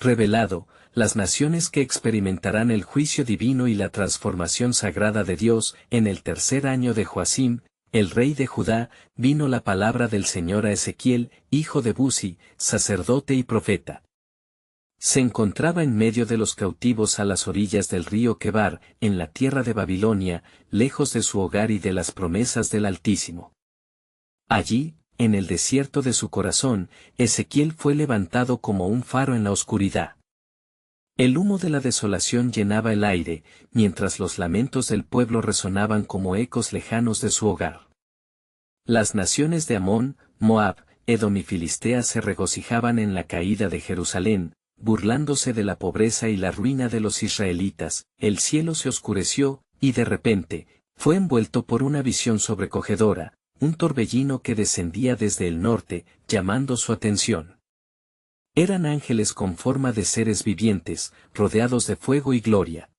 revelado, las naciones que experimentarán el juicio divino y la transformación sagrada de Dios. En el tercer año de Joacim, el rey de Judá, vino la palabra del Señor a Ezequiel, hijo de Buzi, sacerdote y profeta. Se encontraba en medio de los cautivos a las orillas del río Quebar, en la tierra de Babilonia, lejos de su hogar y de las promesas del Altísimo. Allí, en el desierto de su corazón, Ezequiel fue levantado como un faro en la oscuridad. El humo de la desolación llenaba el aire, mientras los lamentos del pueblo resonaban como ecos lejanos de su hogar. Las naciones de Amón, Moab, Edom y Filistea se regocijaban en la caída de Jerusalén, burlándose de la pobreza y la ruina de los israelitas. El cielo se oscureció, y de repente, fue envuelto por una visión sobrecogedora, un torbellino que descendía desde el norte, llamando su atención. Eran ángeles con forma de seres vivientes, rodeados de fuego y gloria.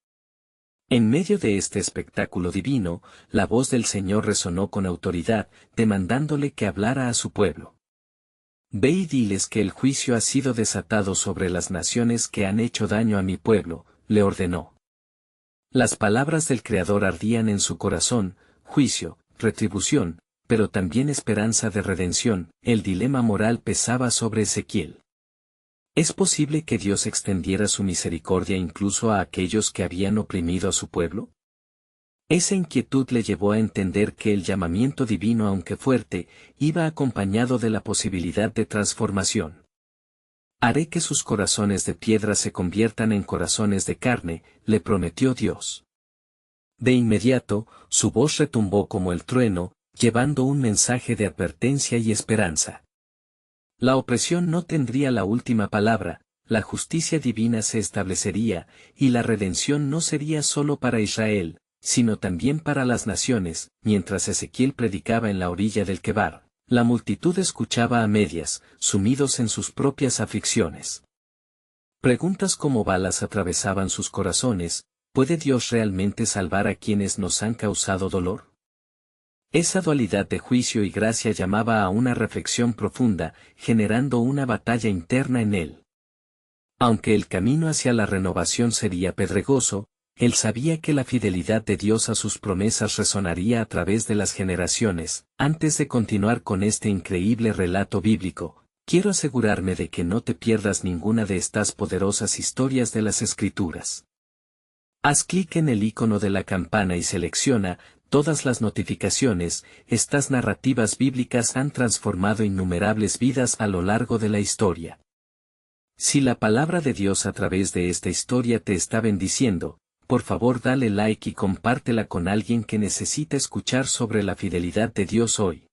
En medio de este espectáculo divino, la voz del Señor resonó con autoridad, demandándole que hablara a su pueblo. Ve y diles que el juicio ha sido desatado sobre las naciones que han hecho daño a mi pueblo, le ordenó. Las palabras del Creador ardían en su corazón: juicio, retribución, pero también esperanza de redención. El dilema moral pesaba sobre Ezequiel. ¿Es posible que Dios extendiera su misericordia incluso a aquellos que habían oprimido a su pueblo? Esa inquietud le llevó a entender que el llamamiento divino, aunque fuerte, iba acompañado de la posibilidad de transformación. Haré que sus corazones de piedra se conviertan en corazones de carne, le prometió Dios. De inmediato, su voz retumbó como el trueno, llevando un mensaje de advertencia y esperanza. La opresión no tendría la última palabra, la justicia divina se establecería, y la redención no sería solo para Israel, sino también para las naciones. Mientras Ezequiel predicaba en la orilla del Quebar, la multitud escuchaba a medias, sumidos en sus propias aflicciones. Preguntas como balas atravesaban sus corazones: ¿puede Dios realmente salvar a quienes nos han causado dolor? Esa dualidad de juicio y gracia llamaba a una reflexión profunda, generando una batalla interna en él. Aunque el camino hacia la renovación sería pedregoso, él sabía que la fidelidad de Dios a sus promesas resonaría a través de las generaciones. Antes de continuar con este increíble relato bíblico, quiero asegurarme de que no te pierdas ninguna de estas poderosas historias de las Escrituras. Haz clic en el icono de la campana y selecciona todas las notificaciones. Estas narrativas bíblicas han transformado innumerables vidas a lo largo de la historia. Si la palabra de Dios a través de esta historia te está bendiciendo, por favor dale like y compártela con alguien que necesita escuchar sobre la fidelidad de Dios hoy.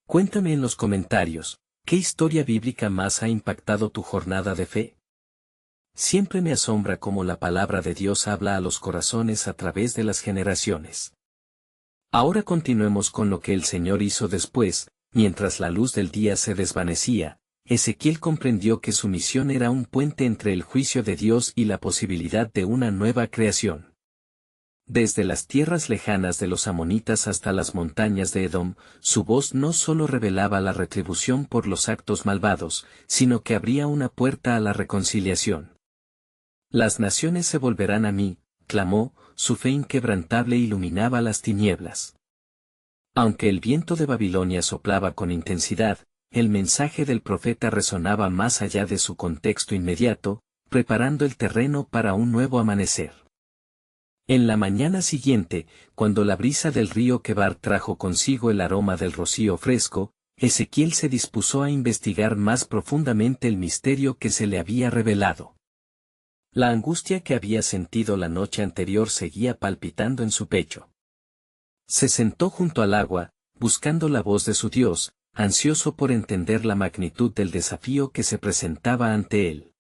Cuéntame en los comentarios, ¿qué historia bíblica más ha impactado tu jornada de fe? Siempre me asombra cómo la palabra de Dios habla a los corazones a través de las generaciones. Ahora continuemos con lo que el Señor hizo después. Mientras la luz del día se desvanecía, Ezequiel comprendió que su misión era un puente entre el juicio de Dios y la posibilidad de una nueva creación. Desde las tierras lejanas de los amonitas hasta las montañas de Edom, su voz no solo revelaba la retribución por los actos malvados, sino que abría una puerta a la reconciliación. Las naciones se volverán a mí, clamó, su fe inquebrantable iluminaba las tinieblas. Aunque el viento de Babilonia soplaba con intensidad, el mensaje del profeta resonaba más allá de su contexto inmediato, preparando el terreno para un nuevo amanecer. En la mañana siguiente, cuando la brisa del río Quebar trajo consigo el aroma del rocío fresco, Ezequiel se dispuso a investigar más profundamente el misterio que se le había revelado. La angustia que había sentido la noche anterior seguía palpitando en su pecho. Se sentó junto al agua, buscando la voz de su Dios, ansioso por entender la magnitud del desafío que se presentaba ante él.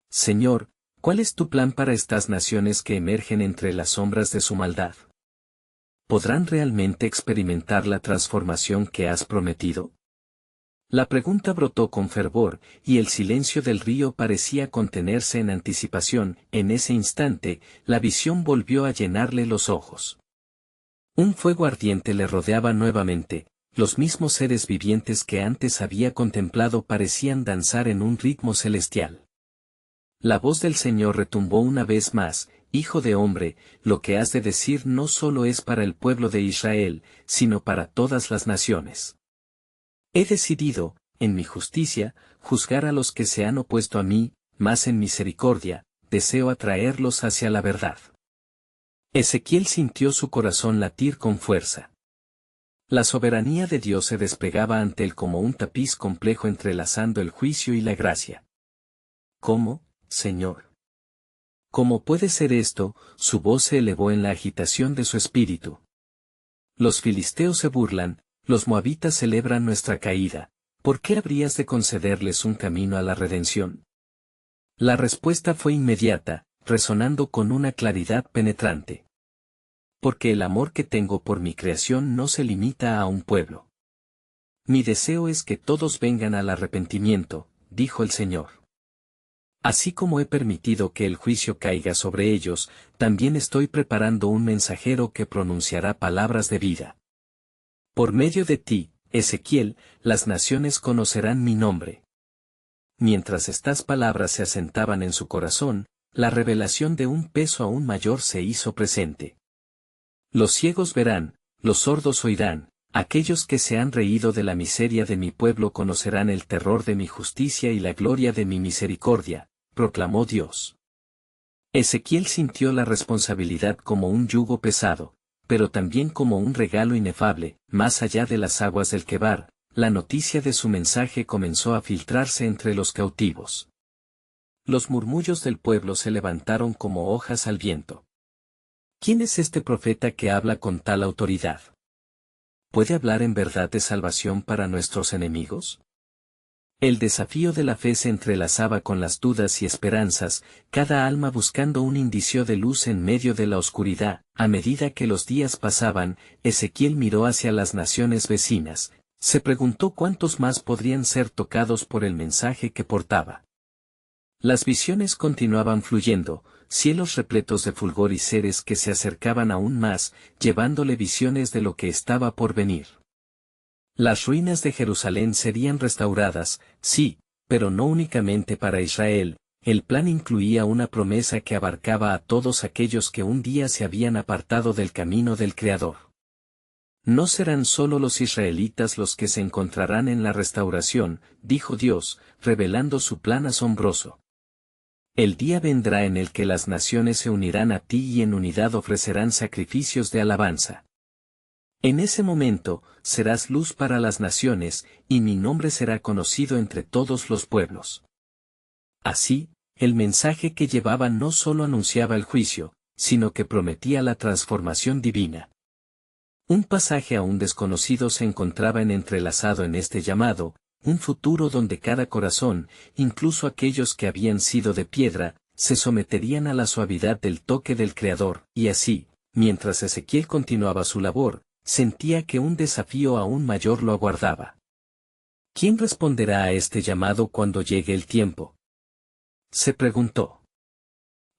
Señor, ¿cuál es tu plan para estas naciones que emergen entre las sombras de su maldad? ¿Podrán realmente experimentar la transformación que has prometido? La pregunta brotó con fervor, y el silencio del río parecía contenerse en anticipación. En ese instante, la visión volvió a llenarle los ojos. Un fuego ardiente le rodeaba nuevamente. Los mismos seres vivientes que antes había contemplado parecían danzar en un ritmo celestial. La voz del Señor retumbó una vez más: Hijo de hombre, lo que has de decir no solo es para el pueblo de Israel, sino para todas las naciones. He decidido, en mi justicia, juzgar a los que se han opuesto a mí, mas en misericordia, deseo atraerlos hacia la verdad. Ezequiel sintió su corazón latir con fuerza. La soberanía de Dios se desplegaba ante él como un tapiz complejo entrelazando el juicio y la gracia. ¿Cómo, Señor? ¿Cómo puede ser esto? Su voz se elevó en la agitación de su espíritu. Los filisteos se burlan, los moabitas celebran nuestra caída. ¿Por qué habrías de concederles un camino a la redención? La respuesta fue inmediata, resonando con una claridad penetrante. Porque el amor que tengo por mi creación no se limita a un pueblo. Mi deseo es que todos vengan al arrepentimiento, dijo el Señor. Así como he permitido que el juicio caiga sobre ellos, también estoy preparando un mensajero que pronunciará palabras de vida. Por medio de ti, Ezequiel, las naciones conocerán mi nombre. Mientras estas palabras se asentaban en su corazón, la revelación de un peso aún mayor se hizo presente. Los ciegos verán, los sordos oirán, aquellos que se han reído de la miseria de mi pueblo conocerán el terror de mi justicia y la gloria de mi misericordia, proclamó Dios. Ezequiel sintió la responsabilidad como un yugo pesado, pero también como un regalo inefable. Más allá de las aguas del Quebar, la noticia de su mensaje comenzó a filtrarse entre los cautivos. Los murmullos del pueblo se levantaron como hojas al viento. ¿Quién es este profeta que habla con tal autoridad? ¿Puede hablar en verdad de salvación para nuestros enemigos? El desafío de la fe se entrelazaba con las dudas y esperanzas, cada alma buscando un indicio de luz en medio de la oscuridad. A medida que los días pasaban, Ezequiel miró hacia las naciones vecinas, se preguntó cuántos más podrían ser tocados por el mensaje que portaba. Las visiones continuaban fluyendo, cielos repletos de fulgor y seres que se acercaban aún más, llevándole visiones de lo que estaba por venir. Las ruinas de Jerusalén serían restauradas, sí, pero no únicamente para Israel. El plan incluía una promesa que abarcaba a todos aquellos que un día se habían apartado del camino del Creador. No serán solo los israelitas los que se encontrarán en la restauración, dijo Dios, revelando su plan asombroso. El día vendrá en el que las naciones se unirán a ti y en unidad ofrecerán sacrificios de alabanza. En ese momento, serás luz para las naciones, y mi nombre será conocido entre todos los pueblos. Así, el mensaje que llevaba no solo anunciaba el juicio, sino que prometía la transformación divina. Un pasaje aún desconocido se encontraba entrelazado en este llamado, un futuro donde cada corazón, incluso aquellos que habían sido de piedra, se someterían a la suavidad del toque del Creador, y así, mientras Ezequiel continuaba su labor, sentía que un desafío aún mayor lo aguardaba. ¿Quién responderá a este llamado cuando llegue el tiempo? Se preguntó.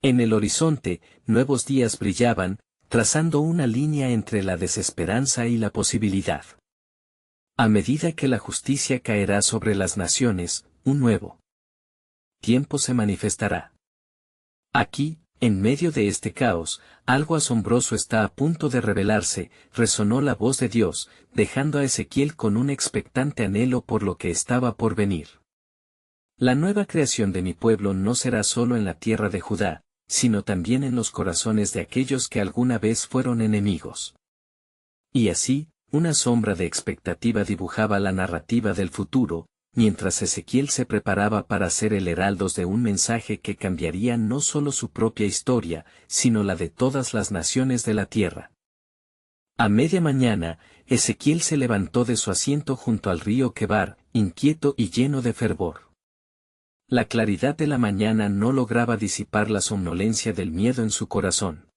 En el horizonte, nuevos días brillaban, trazando una línea entre la desesperanza y la posibilidad. A medida que la justicia caerá sobre las naciones, un nuevo tiempo se manifestará. Aquí, en medio de este caos, algo asombroso está a punto de revelarse, resonó la voz de Dios, dejando a Ezequiel con un expectante anhelo por lo que estaba por venir. La nueva creación de mi pueblo no será solo en la tierra de Judá, sino también en los corazones de aquellos que alguna vez fueron enemigos. Y así, una sombra de expectativa dibujaba la narrativa del futuro, mientras Ezequiel se preparaba para ser el heraldo de un mensaje que cambiaría no solo su propia historia, sino la de todas las naciones de la tierra. A media mañana, Ezequiel se levantó de su asiento junto al río Quebar, inquieto y lleno de fervor. La claridad de la mañana no lograba disipar la somnolencia del miedo en su corazón.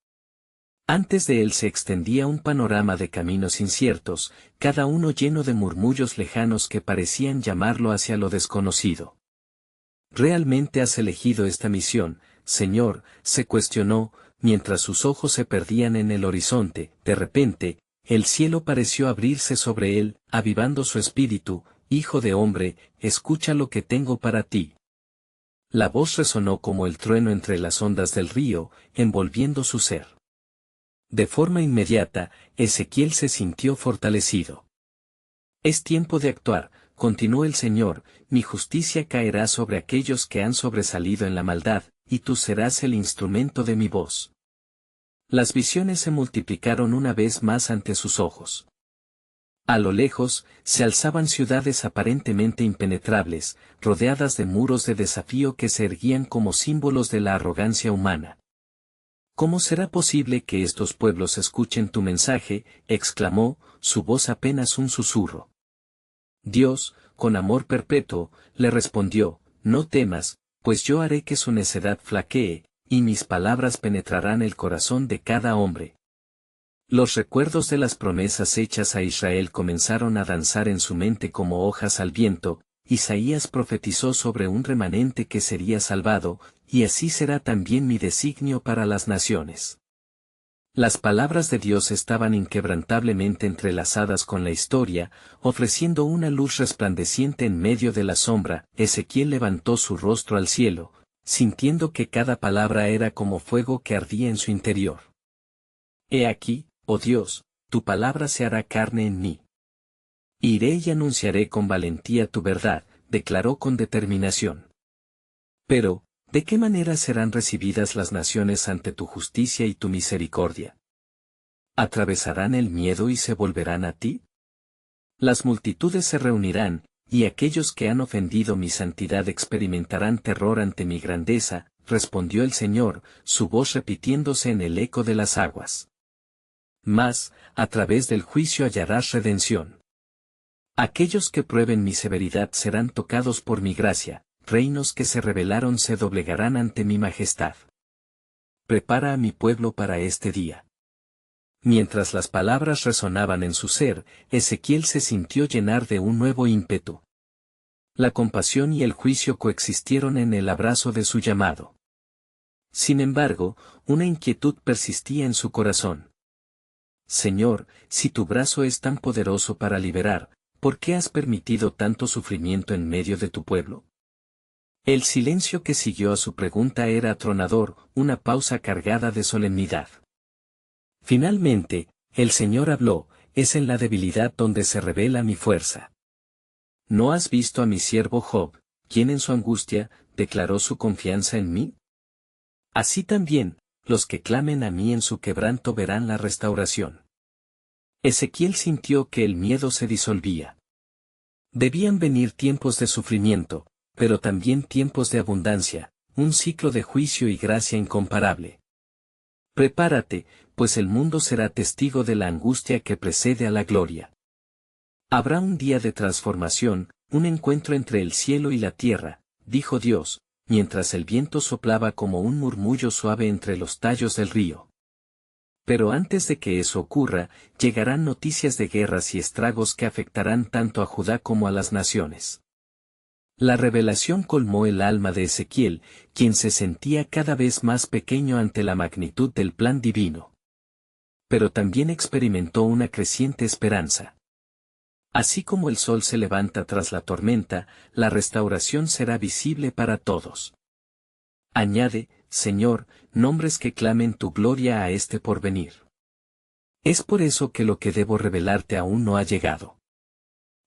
Antes de él se extendía un panorama de caminos inciertos, cada uno lleno de murmullos lejanos que parecían llamarlo hacia lo desconocido. ¿Realmente has elegido esta misión, Señor?, se cuestionó, mientras sus ojos se perdían en el horizonte. De repente, el cielo pareció abrirse sobre él, avivando su espíritu. Hijo de hombre, escucha lo que tengo para ti. La voz resonó como el trueno entre las ondas del río, envolviendo su ser. De forma inmediata, Ezequiel se sintió fortalecido. Es tiempo de actuar, continuó el Señor, mi justicia caerá sobre aquellos que han sobresalido en la maldad, y tú serás el instrumento de mi voz. Las visiones se multiplicaron una vez más ante sus ojos. A lo lejos, se alzaban ciudades aparentemente impenetrables, rodeadas de muros de desafío que se erguían como símbolos de la arrogancia humana. ¿Cómo será posible que estos pueblos escuchen tu mensaje?, exclamó, su voz apenas un susurro. Dios, con amor perpetuo, le respondió, no temas, pues yo haré que su necedad flaquee, y mis palabras penetrarán el corazón de cada hombre. Los recuerdos de las promesas hechas a Israel comenzaron a danzar en su mente como hojas al viento. Isaías profetizó sobre un remanente que sería salvado, y así será también mi designio para las naciones. Las palabras de Dios estaban inquebrantablemente entrelazadas con la historia, ofreciendo una luz resplandeciente en medio de la sombra. Ezequiel levantó su rostro al cielo, sintiendo que cada palabra era como fuego que ardía en su interior. He aquí, oh Dios, tu palabra se hará carne en mí. Iré y anunciaré con valentía tu verdad, declaró con determinación. Pero, ¿de qué manera serán recibidas las naciones ante tu justicia y tu misericordia? ¿Atravesarán el miedo y se volverán a ti? Las multitudes se reunirán, y aquellos que han ofendido mi santidad experimentarán terror ante mi grandeza, respondió el Señor, su voz repitiéndose en el eco de las aguas. Mas, a través del juicio hallarás redención. Aquellos que prueben mi severidad serán tocados por mi gracia, reinos que se rebelaron se doblegarán ante mi majestad. Prepara a mi pueblo para este día. Mientras las palabras resonaban en su ser, Ezequiel se sintió llenar de un nuevo ímpetu. La compasión y el juicio coexistieron en el abrazo de su llamado. Sin embargo, una inquietud persistía en su corazón. Señor, si tu brazo es tan poderoso para liberar, ¿por qué has permitido tanto sufrimiento en medio de tu pueblo? El silencio que siguió a su pregunta era atronador, una pausa cargada de solemnidad. Finalmente, el Señor habló, es en la debilidad donde se revela mi fuerza. ¿No has visto a mi siervo Job, quien en su angustia, declaró su confianza en mí? Así también, los que clamen a mí en su quebranto verán la restauración. Ezequiel sintió que el miedo se disolvía. Debían venir tiempos de sufrimiento, pero también tiempos de abundancia, un ciclo de juicio y gracia incomparable. Prepárate, pues el mundo será testigo de la angustia que precede a la gloria. Habrá un día de transformación, un encuentro entre el cielo y la tierra, dijo Dios, mientras el viento soplaba como un murmullo suave entre los tallos del río. Pero antes de que eso ocurra, llegarán noticias de guerras y estragos que afectarán tanto a Judá como a las naciones. La revelación colmó el alma de Ezequiel, quien se sentía cada vez más pequeño ante la magnitud del plan divino. Pero también experimentó una creciente esperanza. Así como el sol se levanta tras la tormenta, la restauración será visible para todos. Añade, Señor, nombres que clamen tu gloria a este porvenir. Es por eso que lo que debo revelarte aún no ha llegado.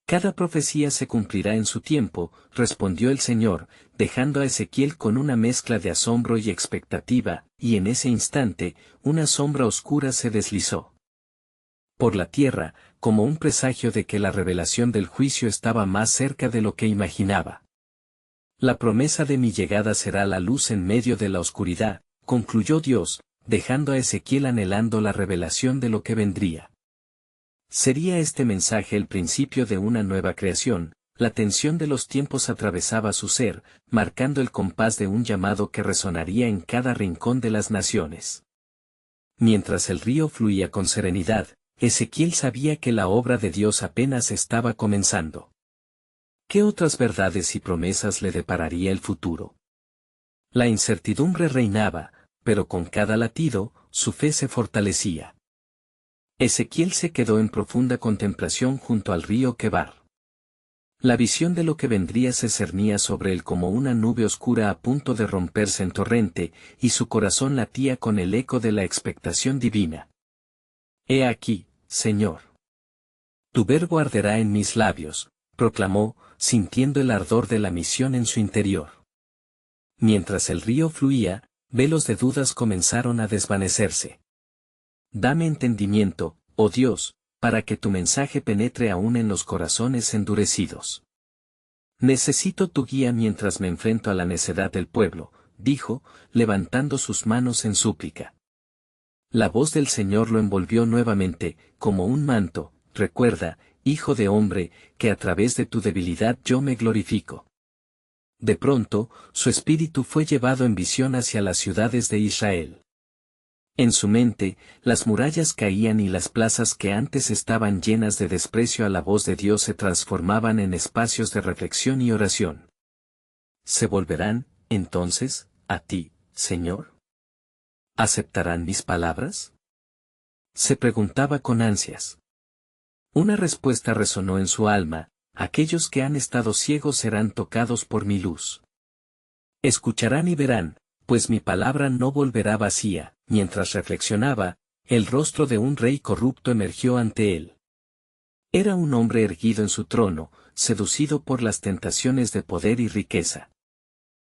Cada profecía se cumplirá en su tiempo, respondió el Señor, dejando a Ezequiel con una mezcla de asombro y expectativa, y en ese instante, una sombra oscura se deslizó por la tierra, como un presagio de que la revelación del juicio estaba más cerca de lo que imaginaba. La promesa de mi llegada será la luz en medio de la oscuridad, concluyó Dios, dejando a Ezequiel anhelando la revelación de lo que vendría. ¿Sería este mensaje el principio de una nueva creación? La tensión de los tiempos atravesaba su ser, marcando el compás de un llamado que resonaría en cada rincón de las naciones. Mientras el río fluía con serenidad, Ezequiel sabía que la obra de Dios apenas estaba comenzando. ¿Qué otras verdades y promesas le depararía el futuro? La incertidumbre reinaba, pero con cada latido, su fe se fortalecía. Ezequiel se quedó en profunda contemplación junto al río Quebar. La visión de lo que vendría se cernía sobre él como una nube oscura a punto de romperse en torrente, y su corazón latía con el eco de la expectación divina. He aquí, Señor. Tu verbo arderá en mis labios, proclamó, sintiendo el ardor de la misión en su interior. Mientras el río fluía, velos de dudas comenzaron a desvanecerse. Dame entendimiento, oh Dios, para que tu mensaje penetre aún en los corazones endurecidos. Necesito tu guía mientras me enfrento a la necedad del pueblo, dijo, levantando sus manos en súplica. La voz del Señor lo envolvió nuevamente, como un manto. Recuerda, hijo de hombre, que a través de tu debilidad yo me glorifico. De pronto, su espíritu fue llevado en visión hacia las ciudades de Israel. En su mente, las murallas caían y las plazas que antes estaban llenas de desprecio a la voz de Dios se transformaban en espacios de reflexión y oración. ¿Se volverán, entonces, a ti, Señor? ¿Aceptarán mis palabras? Se preguntaba con ansias. Una respuesta resonó en su alma: aquellos que han estado ciegos serán tocados por mi luz. Escucharán y verán, pues mi palabra no volverá vacía. Mientras reflexionaba, el rostro de un rey corrupto emergió ante él. Era un hombre erguido en su trono, seducido por las tentaciones de poder y riqueza.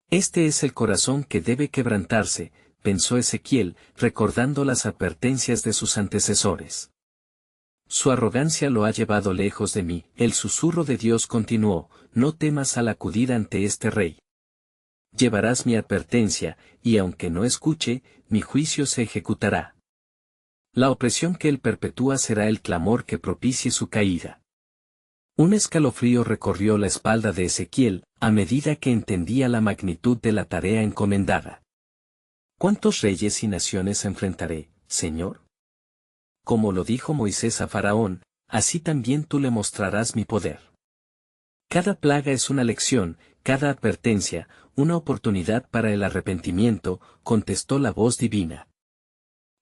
Este es el corazón que debe quebrantarse, pensó Ezequiel, recordando las advertencias de sus antecesores. Su arrogancia lo ha llevado lejos de mí. El susurro de Dios continuó: no temas al acudir ante este rey. Llevarás mi advertencia, y aunque no escuche, mi juicio se ejecutará. La opresión que él perpetúa será el clamor que propicie su caída. Un escalofrío recorrió la espalda de Ezequiel, a medida que entendía la magnitud de la tarea encomendada. ¿Cuántos reyes y naciones enfrentaré, Señor? Como lo dijo Moisés a Faraón, así también tú le mostrarás mi poder. Cada plaga es una lección, cada advertencia, una oportunidad para el arrepentimiento, contestó la voz divina.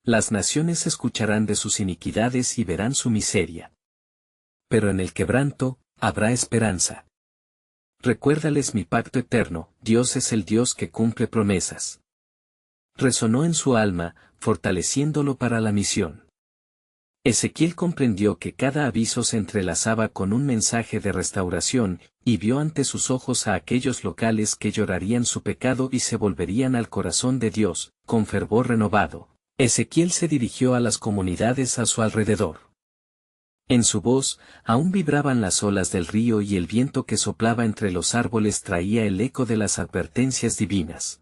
Las naciones escucharán de sus iniquidades y verán su miseria. Pero en el quebranto, habrá esperanza. Recuérdales mi pacto eterno: Dios es el Dios que cumple promesas. Resonó en su alma, fortaleciéndolo para la misión. Ezequiel comprendió que cada aviso se entrelazaba con un mensaje de restauración, y vio ante sus ojos a aquellos locales que llorarían su pecado y se volverían al corazón de Dios, con fervor renovado. Ezequiel se dirigió a las comunidades a su alrededor. En su voz, aún vibraban las olas del río y el viento que soplaba entre los árboles traía el eco de las advertencias divinas.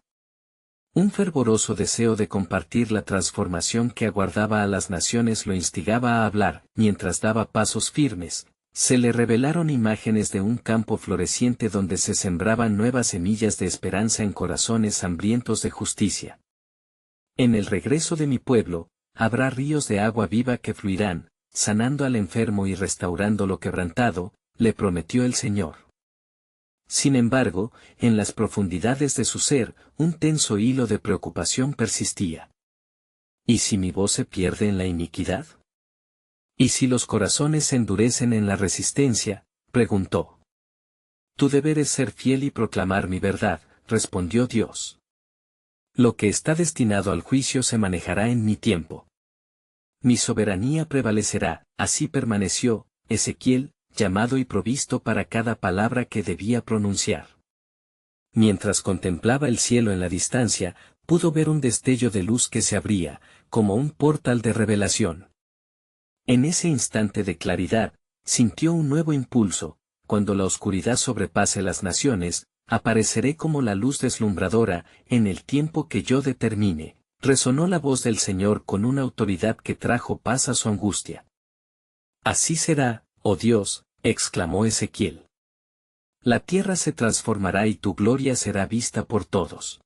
Un fervoroso deseo de compartir la transformación que aguardaba a las naciones lo instigaba a hablar. Mientras daba pasos firmes, se le revelaron imágenes de un campo floreciente donde se sembraban nuevas semillas de esperanza en corazones hambrientos de justicia. En el regreso de mi pueblo, habrá ríos de agua viva que fluirán, sanando al enfermo y restaurando lo quebrantado, le prometió el Señor. Sin embargo, en las profundidades de su ser, un tenso hilo de preocupación persistía. ¿Y si mi voz se pierde en la iniquidad? ¿Y si los corazones se endurecen en la resistencia?, preguntó. Tu deber es ser fiel y proclamar mi verdad, respondió Dios. Lo que está destinado al juicio se manejará en mi tiempo. Mi soberanía prevalecerá. Así permaneció Ezequiel, llamado y provisto para cada palabra que debía pronunciar. Mientras contemplaba el cielo en la distancia, pudo ver un destello de luz que se abría, como un portal de revelación. En ese instante de claridad, sintió un nuevo impulso: cuando la oscuridad sobrepase las naciones, apareceré como la luz deslumbradora, en el tiempo que yo determine. Resonó la voz del Señor con una autoridad que trajo paz a su angustia. Así será, oh Dios, exclamó Ezequiel. La tierra se transformará y tu gloria será vista por todos.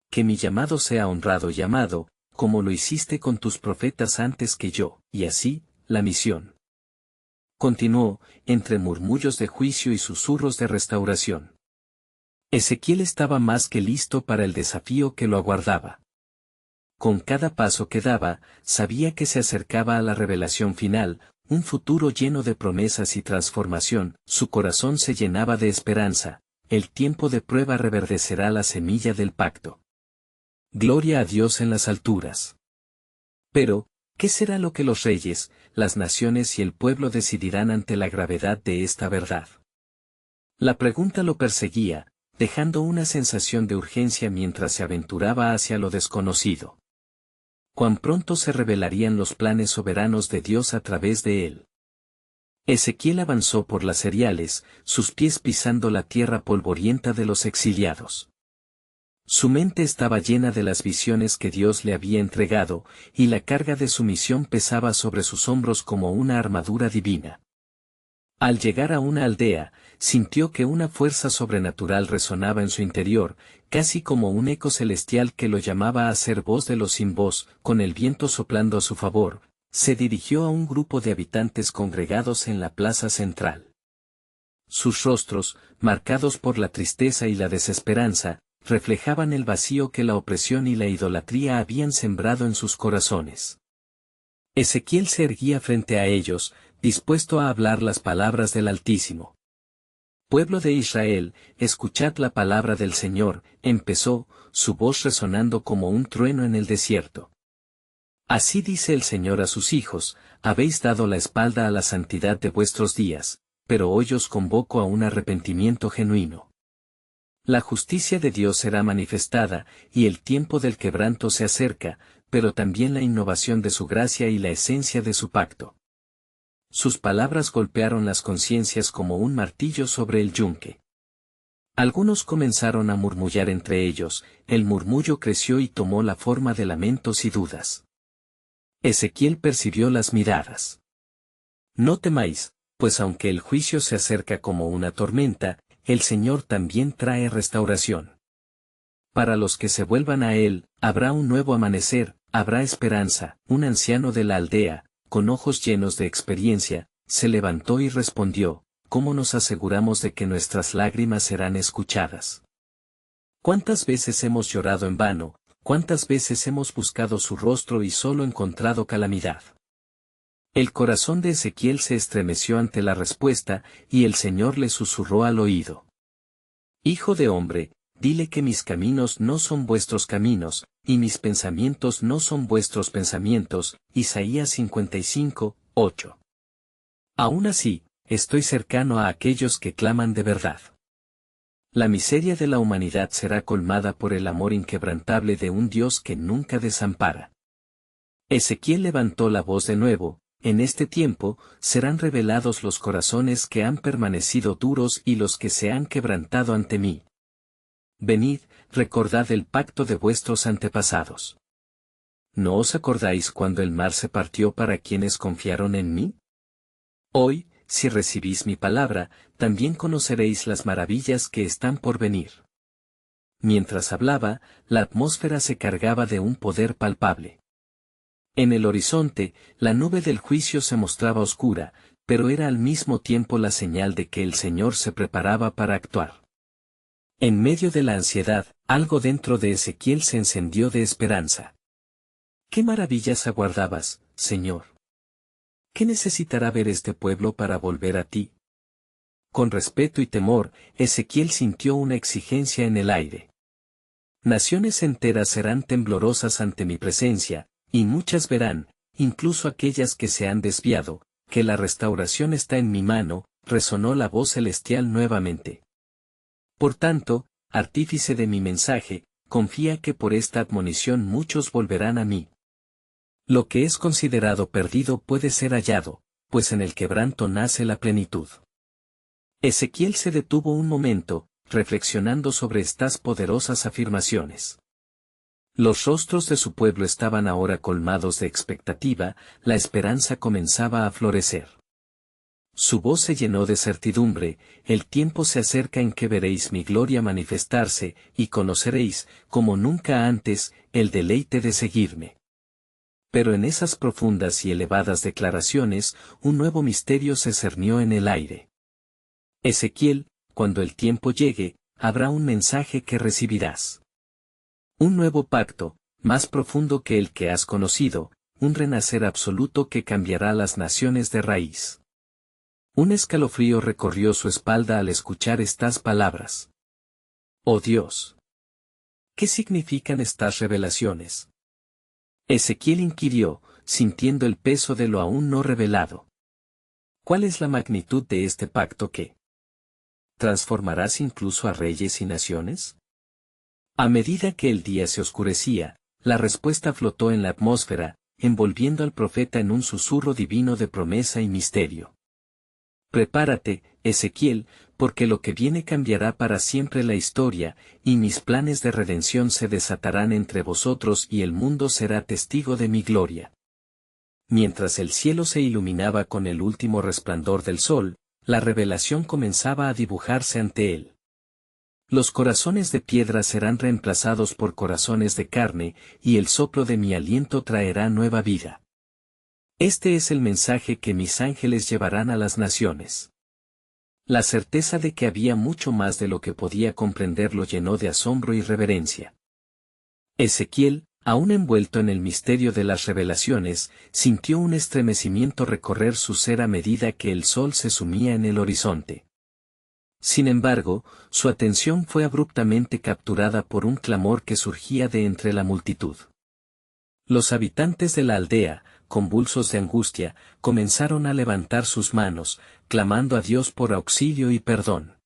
Que mi llamado sea honrado llamado, como lo hiciste con tus profetas antes que yo, y así, la misión. Continuó, entre murmullos de juicio y susurros de restauración. Ezequiel estaba más que listo para el desafío que lo aguardaba. Con cada paso que daba, sabía que se acercaba a la revelación final, un futuro lleno de promesas y transformación, su corazón se llenaba de esperanza, el tiempo de prueba reverdecerá la semilla del pacto. Gloria a Dios en las alturas. Pero, ¿qué será lo que los reyes, las naciones y el pueblo decidirán ante la gravedad de esta verdad? La pregunta lo perseguía, dejando una sensación de urgencia mientras se aventuraba hacia lo desconocido. Cuán pronto se revelarían los planes soberanos de Dios a través de él. Ezequiel avanzó por las cereales, sus pies pisando la tierra polvorienta de los exiliados. Su mente estaba llena de las visiones que Dios le había entregado, y la carga de su misión pesaba sobre sus hombros como una armadura divina. Al llegar a una aldea, sintió que una fuerza sobrenatural resonaba en su interior, casi como un eco celestial que lo llamaba a ser voz de los sin voz, con el viento soplando a su favor. Se dirigió a un grupo de habitantes congregados en la plaza central. Sus rostros, marcados por la tristeza y la desesperanza, reflejaban el vacío que la opresión y la idolatría habían sembrado en sus corazones. Ezequiel se erguía frente a ellos, dispuesto a hablar las palabras del Altísimo. Pueblo de Israel, escuchad la palabra del Señor, empezó, su voz resonando como un trueno en el desierto. Así dice el Señor a sus hijos, habéis dado la espalda a la santidad de vuestros días, pero hoy os convoco a un arrepentimiento genuino. La justicia de Dios será manifestada, y el tiempo del quebranto se acerca, pero también la innovación de su gracia y la esencia de su pacto. Sus palabras golpearon las conciencias como un martillo sobre el yunque. Algunos comenzaron a murmullar entre ellos, el murmullo creció y tomó la forma de lamentos y dudas. Ezequiel percibió las miradas. No temáis, pues aunque el juicio se acerca como una tormenta, el Señor también trae restauración. Para los que se vuelvan a Él, habrá un nuevo amanecer, habrá esperanza. Un anciano de la aldea, con ojos llenos de experiencia, se levantó y respondió, ¿cómo nos aseguramos de que nuestras lágrimas serán escuchadas? ¿Cuántas veces hemos llorado en vano? ¿Cuántas veces hemos buscado su rostro y solo encontrado calamidad? El corazón de Ezequiel se estremeció ante la respuesta, y el Señor le susurró al oído. Hijo de hombre, dile que mis caminos no son vuestros caminos, y mis pensamientos no son vuestros pensamientos. Isaías 55, 8. Aún así, estoy cercano a aquellos que claman de verdad. La miseria de la humanidad será colmada por el amor inquebrantable de un Dios que nunca desampara. Ezequiel levantó la voz de nuevo, en este tiempo, serán revelados los corazones que han permanecido duros y los que se han quebrantado ante mí. Venid, recordad el pacto de vuestros antepasados. ¿No os acordáis cuando el mar se partió para quienes confiaron en mí? Hoy, si recibís mi palabra, también conoceréis las maravillas que están por venir. Mientras hablaba, la atmósfera se cargaba de un poder palpable. En el horizonte, la nube del juicio se mostraba oscura, pero era al mismo tiempo la señal de que el Señor se preparaba para actuar. En medio de la ansiedad, algo dentro de Ezequiel se encendió de esperanza. ¿Qué maravillas aguardabas, Señor? ¿Qué necesitará ver este pueblo para volver a ti? Con respeto y temor, Ezequiel sintió una exigencia en el aire. Naciones enteras serán temblorosas ante mi presencia, y muchas verán, incluso aquellas que se han desviado, que la restauración está en mi mano, resonó la voz celestial nuevamente. Por tanto, artífice de mi mensaje, confía que por esta admonición muchos volverán a mí. Lo que es considerado perdido puede ser hallado, pues en el quebranto nace la plenitud. Ezequiel se detuvo un momento, reflexionando sobre estas poderosas afirmaciones. Los rostros de su pueblo estaban ahora colmados de expectativa, la esperanza comenzaba a florecer. Su voz se llenó de certidumbre, el tiempo se acerca en que veréis mi gloria manifestarse, y conoceréis, como nunca antes, el deleite de seguirme. Pero en esas profundas y elevadas declaraciones, un nuevo misterio se cernió en el aire. Ezequiel, cuando el tiempo llegue, habrá un mensaje que recibirás. Un nuevo pacto, más profundo que el que has conocido, un renacer absoluto que cambiará las naciones de raíz. Un escalofrío recorrió su espalda al escuchar estas palabras. ¡Oh Dios! ¿Qué significan estas revelaciones? Ezequiel inquirió, sintiendo el peso de lo aún no revelado. ¿Cuál es la magnitud de este pacto que transformarás incluso a reyes y naciones? A medida que el día se oscurecía, la respuesta flotó en la atmósfera, envolviendo al profeta en un susurro divino de promesa y misterio. Prepárate, Ezequiel, porque lo que viene cambiará para siempre la historia, y mis planes de redención se desatarán entre vosotros y el mundo será testigo de mi gloria. Mientras el cielo se iluminaba con el último resplandor del sol, la revelación comenzaba a dibujarse ante él. Los corazones de piedra serán reemplazados por corazones de carne, y el soplo de mi aliento traerá nueva vida. Este es el mensaje que mis ángeles llevarán a las naciones. La certeza de que había mucho más de lo que podía comprender lo llenó de asombro y reverencia. Ezequiel, aún envuelto en el misterio de las revelaciones, sintió un estremecimiento recorrer su ser a medida que el sol se sumía en el horizonte. Sin embargo, su atención fue abruptamente capturada por un clamor que surgía de entre la multitud. Los habitantes de la aldea, convulsos de angustia, comenzaron a levantar sus manos, clamando a Dios por auxilio y perdón.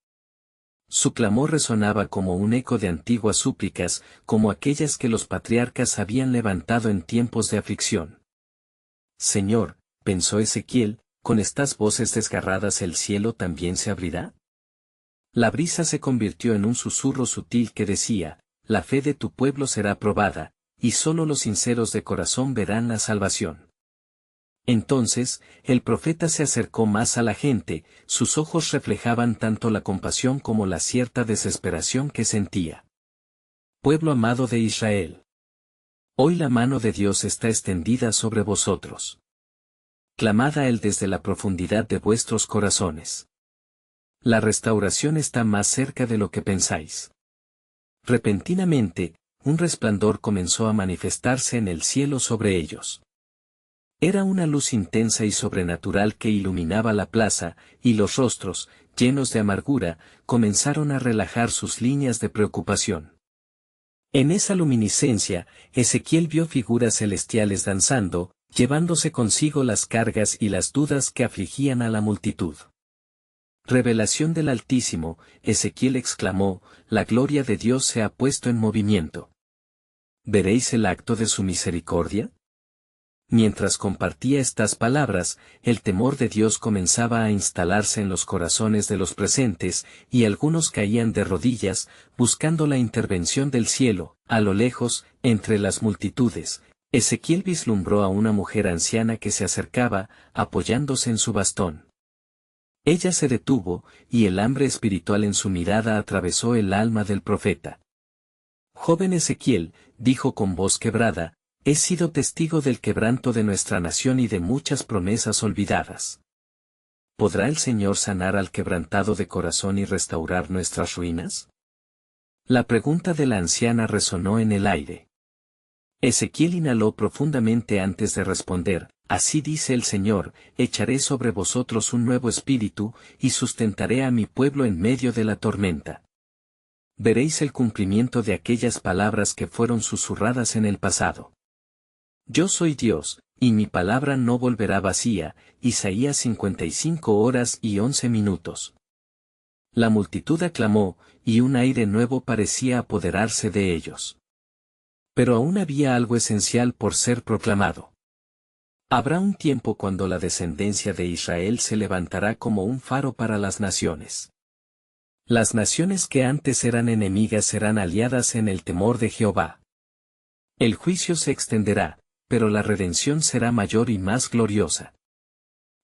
Su clamor resonaba como un eco de antiguas súplicas, como aquellas que los patriarcas habían levantado en tiempos de aflicción. Señor, pensó Ezequiel, con estas voces desgarradas el cielo también se abrirá. La brisa se convirtió en un susurro sutil que decía, la fe de tu pueblo será probada, y solo los sinceros de corazón verán la salvación. Entonces, el profeta se acercó más a la gente, sus ojos reflejaban tanto la compasión como la cierta desesperación que sentía. Pueblo amado de Israel. Hoy la mano de Dios está extendida sobre vosotros. Clamad a Él desde la profundidad de vuestros corazones. La restauración está más cerca de lo que pensáis. Repentinamente, un resplandor comenzó a manifestarse en el cielo sobre ellos. Era una luz intensa y sobrenatural que iluminaba la plaza, y los rostros, llenos de amargura, comenzaron a relajar sus líneas de preocupación. En esa luminiscencia, Ezequiel vio figuras celestiales danzando, llevándose consigo las cargas y las dudas que afligían a la multitud. Revelación del Altísimo, Ezequiel exclamó, la gloria de Dios se ha puesto en movimiento. ¿Veréis el acto de su misericordia? Mientras compartía estas palabras, el temor de Dios comenzaba a instalarse en los corazones de los presentes, y algunos caían de rodillas, buscando la intervención del cielo. A lo lejos, entre las multitudes, Ezequiel vislumbró a una mujer anciana que se acercaba, apoyándose en su bastón. Ella se detuvo, y el hambre espiritual en su mirada atravesó el alma del profeta. Joven Ezequiel, dijo con voz quebrada, he sido testigo del quebranto de nuestra nación y de muchas promesas olvidadas. ¿Podrá el Señor sanar al quebrantado de corazón y restaurar nuestras ruinas? La pregunta de la anciana resonó en el aire. Ezequiel inhaló profundamente antes de responder, así dice el Señor, echaré sobre vosotros un nuevo espíritu, y sustentaré a mi pueblo en medio de la tormenta. Veréis el cumplimiento de aquellas palabras que fueron susurradas en el pasado. Yo soy Dios, y mi palabra no volverá vacía. Isaías 55:11. La multitud aclamó, y un aire nuevo parecía apoderarse de ellos. Pero aún había algo esencial por ser proclamado. Habrá un tiempo cuando la descendencia de Israel se levantará como un faro para las naciones. Las naciones que antes eran enemigas serán aliadas en el temor de Jehová. El juicio se extenderá, pero la redención será mayor y más gloriosa.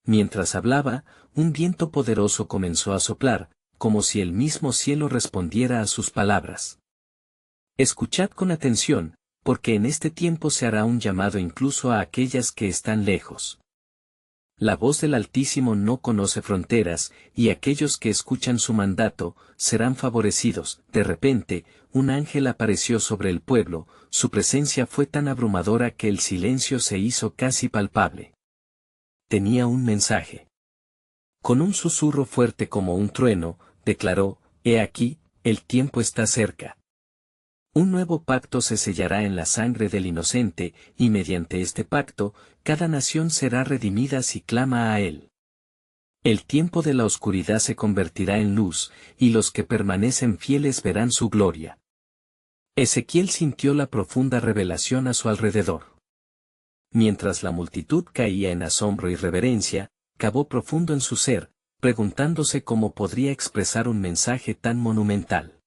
Mientras hablaba, un viento poderoso comenzó a soplar, como si el mismo cielo respondiera a sus palabras. Escuchad con atención, porque en este tiempo se hará un llamado incluso a aquellas que están lejos. La voz del Altísimo no conoce fronteras, y aquellos que escuchan su mandato, serán favorecidos. De repente, un ángel apareció sobre el pueblo, su presencia fue tan abrumadora que el silencio se hizo casi palpable. Tenía un mensaje. Con un susurro fuerte como un trueno, declaró: «He aquí, el tiempo está cerca. Un nuevo pacto se sellará en la sangre del inocente, y mediante este pacto, cada nación será redimida si clama a él. El tiempo de la oscuridad se convertirá en luz, y los que permanecen fieles verán su gloria». Ezequiel sintió la profunda revelación a su alrededor. Mientras la multitud caía en asombro y reverencia, cavó profundo en su ser, preguntándose cómo podría expresar un mensaje tan monumental.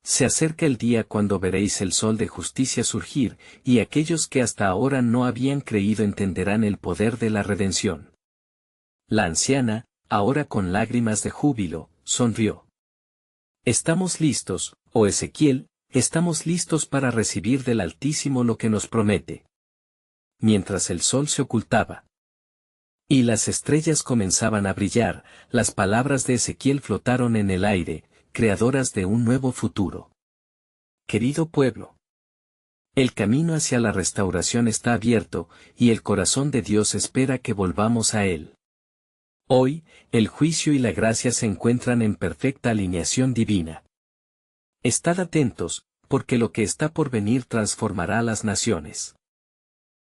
Se acerca el día cuando veréis el sol de justicia surgir, y aquellos que hasta ahora no habían creído entenderán el poder de la redención. La anciana, ahora con lágrimas de júbilo, sonrió. Estamos listos, oh Ezequiel, estamos listos para recibir del Altísimo lo que nos promete. Mientras el sol se ocultaba y las estrellas comenzaban a brillar, las palabras de Ezequiel flotaron en el aire, creadoras de un nuevo futuro. Querido pueblo, el camino hacia la restauración está abierto, y el corazón de Dios espera que volvamos a Él. Hoy, el juicio y la gracia se encuentran en perfecta alineación divina. Estad atentos, porque lo que está por venir transformará a las naciones.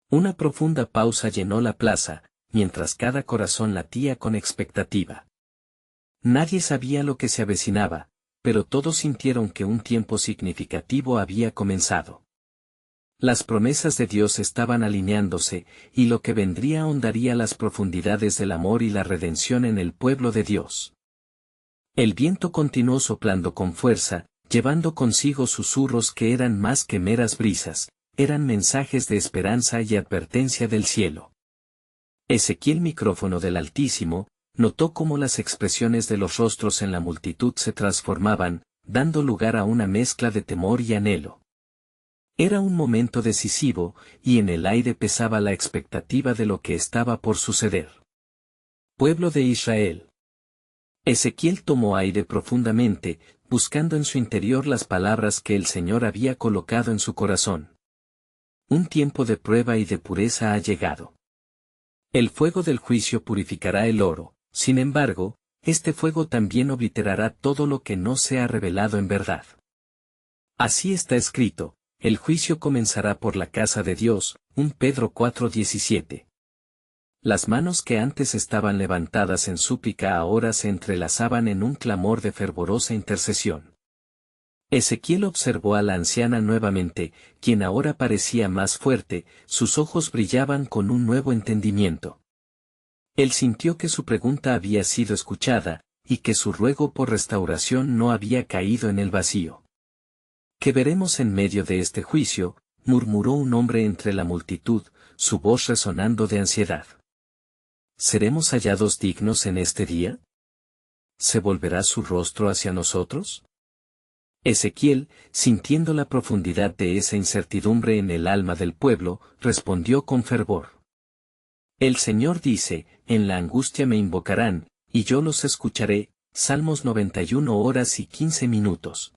Una profunda pausa llenó la plaza, mientras cada corazón latía con expectativa. Nadie sabía lo que se avecinaba, pero todos sintieron que un tiempo significativo había comenzado. Las promesas de Dios estaban alineándose, y lo que vendría ahondaría las profundidades del amor y la redención en el pueblo de Dios. El viento continuó soplando con fuerza, llevando consigo susurros que eran más que meras brisas, eran mensajes de esperanza y advertencia del cielo. Ezequiel, micrófono del Altísimo, notó cómo las expresiones de los rostros en la multitud se transformaban, dando lugar a una mezcla de temor y anhelo. Era un momento decisivo, y en el aire pesaba la expectativa de lo que estaba por suceder. Pueblo de Israel. Ezequiel tomó aire profundamente, buscando en su interior las palabras que el Señor había colocado en su corazón. Un tiempo de prueba y de pureza ha llegado. El fuego del juicio purificará el oro, sin embargo, este fuego también obliterará todo lo que no sea revelado en verdad. Así está escrito: el juicio comenzará por la casa de Dios, 1 Pedro 4:17. Las manos que antes estaban levantadas en súplica ahora se entrelazaban en un clamor de fervorosa intercesión. Ezequiel observó a la anciana nuevamente, quien ahora parecía más fuerte, sus ojos brillaban con un nuevo entendimiento. Él sintió que su pregunta había sido escuchada, y que su ruego por restauración no había caído en el vacío. «¿Qué veremos en medio de este juicio?», murmuró un hombre entre la multitud, su voz resonando de ansiedad. «¿Seremos hallados dignos en este día? ¿Se volverá su rostro hacia nosotros?». Ezequiel, sintiendo la profundidad de esa incertidumbre en el alma del pueblo, respondió con fervor. «El Señor dice: en la angustia me invocarán, y yo los escucharé». Salmos 91 horas y 15 minutos.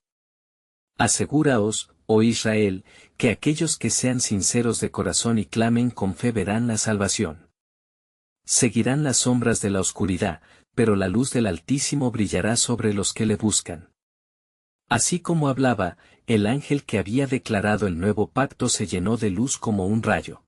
Asegúraos, oh Israel, que aquellos que sean sinceros de corazón y clamen con fe verán la salvación. Seguirán las sombras de la oscuridad, pero la luz del Altísimo brillará sobre los que le buscan. Así como hablaba, el ángel que había declarado el nuevo pacto se llenó de luz como un rayo.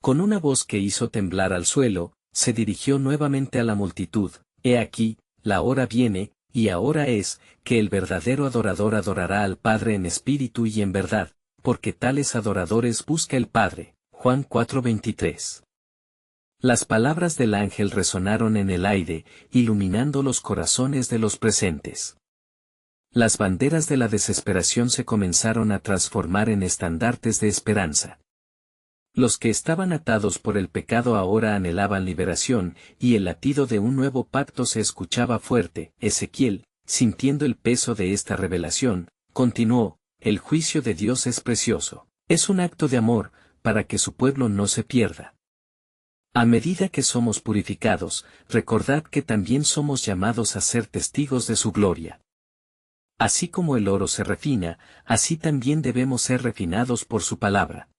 Con una voz que hizo temblar al suelo, se dirigió nuevamente a la multitud: «He aquí, la hora viene, y ahora es, que el verdadero adorador adorará al Padre en espíritu y en verdad, porque tales adoradores busca el Padre». Juan 4:23. Las palabras del ángel resonaron en el aire, iluminando los corazones de los presentes. Las banderas de la desesperación se comenzaron a transformar en estandartes de esperanza. Los que estaban atados por el pecado ahora anhelaban liberación, y el latido de un nuevo pacto se escuchaba fuerte. Ezequiel, sintiendo el peso de esta revelación, continuó: «El juicio de Dios es precioso. Es un acto de amor, para que su pueblo no se pierda. A medida que somos purificados, recordad que también somos llamados a ser testigos de su gloria». Así como el oro se refina, así también debemos ser refinados por su palabra.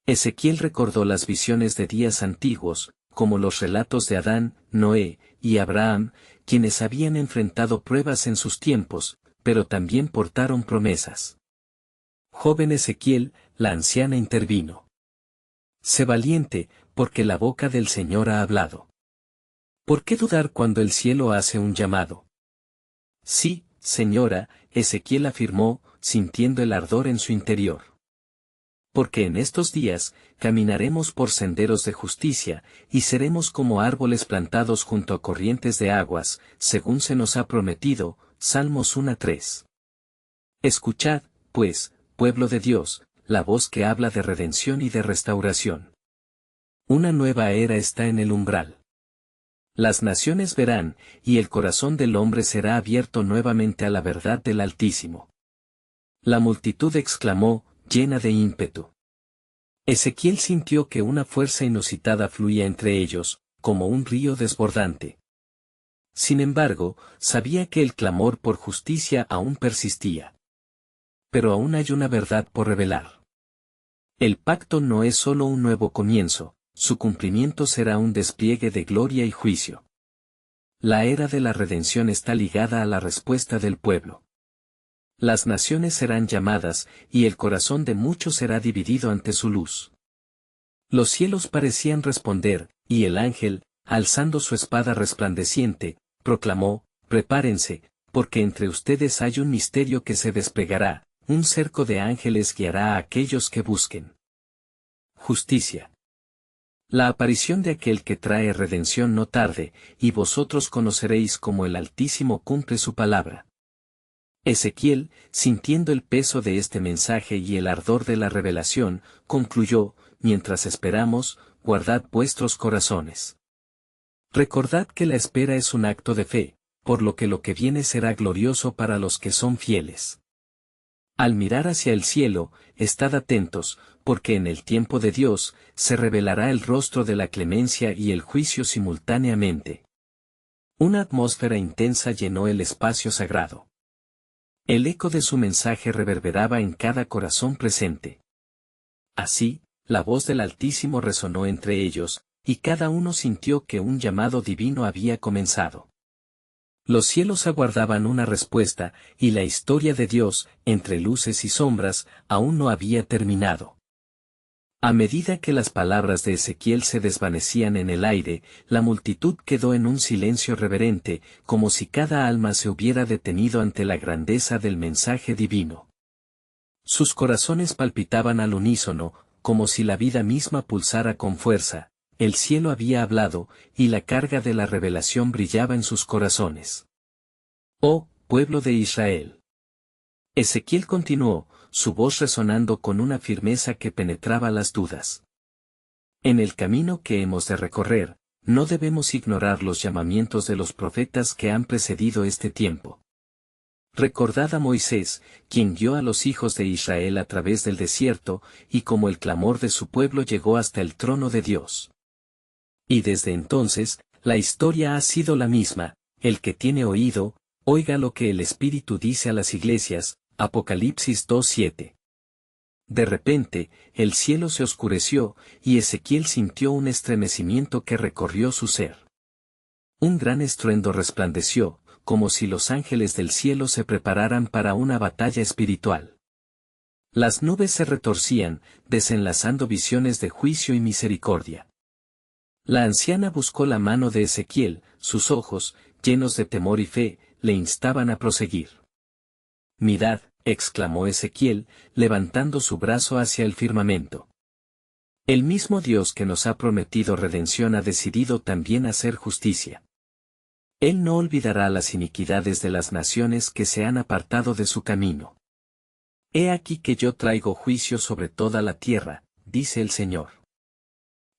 Ezequiel recordó las visiones de días antiguos, como los relatos de Adán, Noé y Abraham, quienes habían enfrentado pruebas en sus tiempos, pero también portaron promesas. Joven Ezequiel, la anciana intervino. Sé valiente, porque la boca del Señor ha hablado. ¿Por qué dudar cuando el cielo hace un llamado? Sí, señora, Ezequiel afirmó, sintiendo el ardor en su interior. Porque en estos días, caminaremos por senderos de justicia, y seremos como árboles plantados junto a corrientes de aguas, según se nos ha prometido, Salmos 1:3. Escuchad, pues, pueblo de Dios, la voz que habla de redención y de restauración. Una nueva era está en el umbral. Las naciones verán, y el corazón del hombre será abierto nuevamente a la verdad del Altísimo. La multitud exclamó, llena de ímpetu. Ezequiel sintió que una fuerza inusitada fluía entre ellos, como un río desbordante. Sin embargo, sabía que el clamor por justicia aún persistía. Pero aún hay una verdad por revelar. El pacto no es solo un nuevo comienzo, su cumplimiento será un despliegue de gloria y juicio. La era de la redención está ligada a la respuesta del pueblo. Las naciones serán llamadas, y el corazón de muchos será dividido ante su luz. Los cielos parecían responder, y el ángel, alzando su espada resplandeciente, proclamó, prepárense, porque entre ustedes hay un misterio que se desplegará, un cerco de ángeles guiará a aquellos que busquen justicia. La aparición de aquel que trae redención no tarde, y vosotros conoceréis cómo el Altísimo cumple su palabra. Ezequiel, sintiendo el peso de este mensaje y el ardor de la revelación, concluyó, mientras esperamos, guardad vuestros corazones. Recordad que la espera es un acto de fe, por lo que viene será glorioso para los que son fieles. Al mirar hacia el cielo, estad atentos, porque en el tiempo de Dios, se revelará el rostro de la clemencia y el juicio simultáneamente. Una atmósfera intensa llenó el espacio sagrado. El eco de su mensaje reverberaba en cada corazón presente. Así, la voz del Altísimo resonó entre ellos, y cada uno sintió que un llamado divino había comenzado. Los cielos aguardaban una respuesta, y la historia de Dios, entre luces y sombras, aún no había terminado. A medida que las palabras de Ezequiel se desvanecían en el aire, la multitud quedó en un silencio reverente, como si cada alma se hubiera detenido ante la grandeza del mensaje divino. Sus corazones palpitaban al unísono, como si la vida misma pulsara con fuerza. El cielo había hablado, y la carga de la revelación brillaba en sus corazones. ¡Oh, pueblo de Israel! Ezequiel continuó, su voz resonando con una firmeza que penetraba las dudas. En el camino que hemos de recorrer, no debemos ignorar los llamamientos de los profetas que han precedido este tiempo. Recordad a Moisés, quien guió a los hijos de Israel a través del desierto, y como el clamor de su pueblo llegó hasta el trono de Dios. Y desde entonces, la historia ha sido la misma, el que tiene oído, oiga lo que el Espíritu dice a las iglesias, Apocalipsis 2:7. De repente, el cielo se oscureció, y Ezequiel sintió un estremecimiento que recorrió su ser. Un gran estruendo resplandeció, como si los ángeles del cielo se prepararan para una batalla espiritual. Las nubes se retorcían, desenlazando visiones de juicio y misericordia. La anciana buscó la mano de Ezequiel, sus ojos, llenos de temor y fe, le instaban a proseguir. Mirad, exclamó Ezequiel, levantando su brazo hacia el firmamento. El mismo Dios que nos ha prometido redención ha decidido también hacer justicia. Él no olvidará las iniquidades de las naciones que se han apartado de su camino. He aquí que yo traigo juicio sobre toda la tierra, dice el Señor.